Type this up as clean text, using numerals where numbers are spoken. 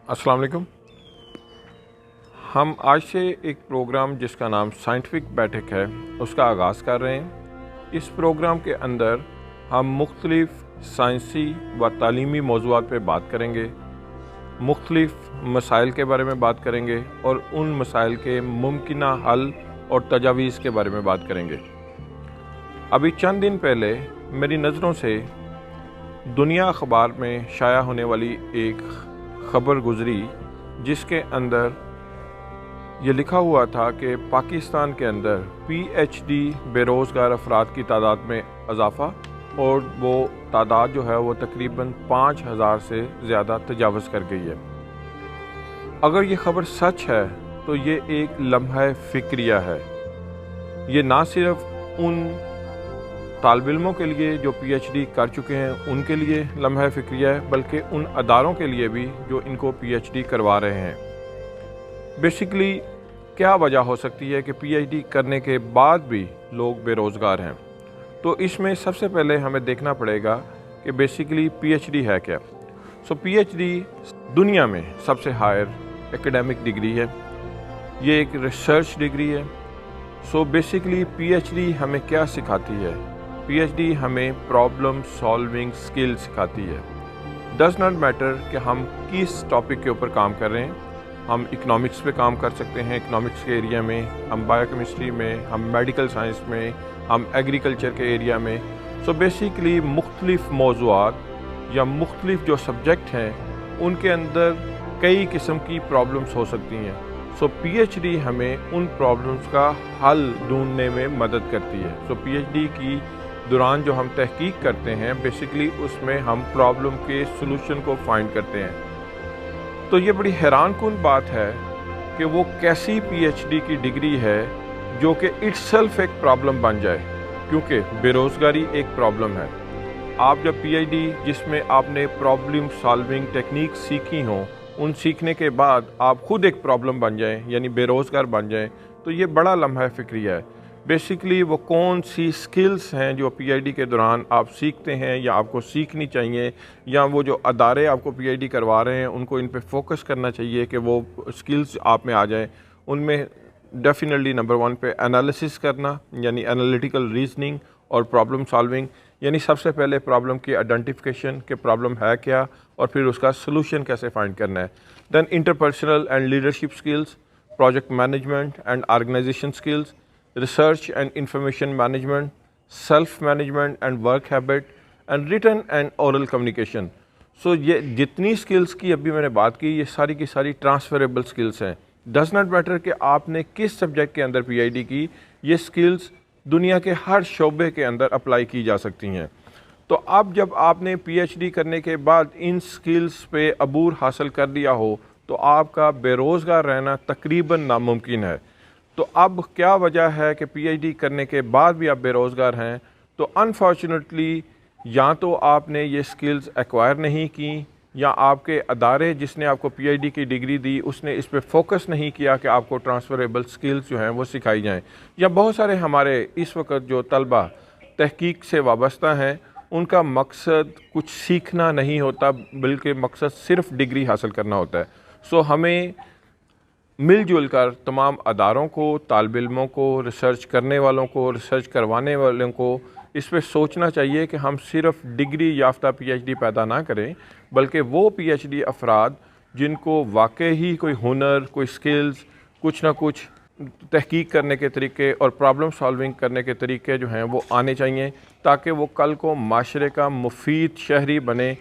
अस्सलाम वालेकुम। हम आज से एक प्रोग्राम जिसका नाम साइंटिफिक बैठक है उसका आगाज़ कर रहे हैं। इस प्रोग्राम के अंदर हम मुख्तलिफ़ साइंसी व तालीमी मौज़ूआत पे बात करेंगे, मुख्तलिफ़ मसाइल के बारे में बात करेंगे और उन मसाइल के मुमकिना हल और तजावीज़ के बारे में बात करेंगे। अभी चंद दिन पहले मेरी नज़रों से दुनिया अखबार में शाया होने वाली एक ख़बर गुज़री जिसके अंदर ये लिखा हुआ था कि पाकिस्तान के अंदर पीएचडी बेरोज़गार अफराद की तादाद में इजाफ़ा और वो तादाद जो है वो तकरीबन 5000 से ज़्यादा तजावज़ कर गई है। अगर ये ख़बर सच है तो ये एक लम्हा फ़िक्रिया है। ये ना सिर्फ़ उन तालिब इल्मों के लिए जो पीएचडी कर चुके हैं उनके लिए लम्हा फ़िक्रिया है, बल्कि उन अदारों के लिए भी जो इनको पीएचडी करवा रहे हैं। बेसिकली क्या वजह हो सकती है कि पीएचडी करने के बाद भी लोग बेरोज़गार हैं? तो इसमें सबसे पहले हमें देखना पड़ेगा कि बेसिकली पीएचडी है क्या। पीएचडी दुनिया में सबसे हायर एकेडमिक डिग्री है, ये एक रिसर्च डिग्री है। बेसिकली पीएचडी हमें क्या सिखाती है? पीएचडी हमें प्रॉब्लम सॉल्विंग स्किल सिखाती है। डज नॉट मैटर कि हम किस टॉपिक के ऊपर काम कर रहे हैं। हम इकनॉमिक्स पे काम कर सकते हैं, इकनॉमिक्स के एरिया में, हम बायोकेमिस्ट्री में, हम मेडिकल साइंस में, हम एग्रीकल्चर के एरिया में। बेसिकली मुख्तलिफ़ मौज़ूआत या मुख्तलिफ़ जो सब्जेक्ट हैं उनके अंदर कई किस्म की प्रॉब्लम्स हो सकती हैं। पीएचडी हमें उन प्रॉब्लम्स का हल ढूंढने में मदद करती है। पीएचडी की दौरान जो हम तहकीक करते हैं बेसिकली उसमें हम प्रॉब्लम के सलूशन को फाइंड करते हैं। तो ये बड़ी हैरानकुन बात है कि वो कैसी पीएचडी की डिग्री है जो कि इटसेल्फ एक प्रॉब्लम बन जाए, क्योंकि बेरोज़गारी एक प्रॉब्लम है। आप जब पीएचडी जिसमें आपने प्रॉब्लम सॉल्विंग टेक्निक सीखी हों, उन सीखने के बाद आप खुद एक प्रॉब्लम बन जाएं यानी बेरोज़गार बन जाएं, तो ये बड़ा लम्हा फ़िक्रिया है। बेसिकली वो कौन सी स्किल्स हैं जो पीएचडी के दौरान आप सीखते हैं या आपको सीखनी चाहिए, या वो जो अदारे आपको पीएचडी करवा रहे हैं उनको इन पे फोकस करना चाहिए कि वो स्किल्स आप में आ जाएं। उनमें डेफिनेटली नंबर 1 पे एनालिसिस करना यानी एनालिटिकल रीजनिंग और प्रॉब्लम सॉल्विंग, यानी सबसे पहले प्रॉब्लम की आइडेंटिफिकेशन कि प्रॉब्लम है क्या और फिर उसका सलूशन कैसे फाइंड करना है। Then interpersonal and leadership skills, project management and organisation skills, research and information management, self-management and work habit, and written and oral communication. ये जितनी स्किल्स की अभी मैंने बात की ये सारी की सारी ट्रांसफरेबल स्किल्स हैं। डज नॉट मैटर कि आपने किस सब्जेक्ट के अंदर पीएचडी की, ये स्किल्स दुनिया के हर शोबे के अंदर अप्लाई की जा सकती हैं। तो अब जब आपने पीएचडी करने के बाद इन स्किल्स पे अबूर हासिल कर लिया हो तो आपका बेरोज़गार रहना तकरीबन नामुमकिन है। तो अब क्या वजह है कि पीएचडी करने के बाद भी आप बेरोज़गार हैं? तो अनफॉर्चुनेटली या तो आपने ये स्किल्स एक्वायर नहीं की, या आपके अदारे जिसने आपको पीएचडी की डिग्री दी उसने इस पे फोकस नहीं किया कि आपको ट्रांसफरेबल स्किल्स जो हैं वो सिखाई जाएं। या बहुत सारे हमारे इस वक्त जो तलबा तहकीक से वाबस्ता हैं उनका मकसद कुछ सीखना नहीं होता, बल्कि मकसद सिर्फ़ डिग्री हासिल करना होता है। हमें मिलजुल कर तमाम अदारों को, तालिब इल्मों को, रिसर्च करने वालों को, रिसर्च करवाने वालों को इस पे सोचना चाहिए कि हम सिर्फ़ डिग्री याफ्ता पीएचडी पैदा ना करें, बल्कि वो पीएचडी अफराद जिनको वाकई ही कोई हुनर, कोई स्किल्स, कुछ ना कुछ तहकीक करने के तरीके और प्रॉब्लम सॉल्विंग करने के तरीके जो हैं वो आने चाहिए, ताकि वो कल को माशरे का मुफीद शहरी बने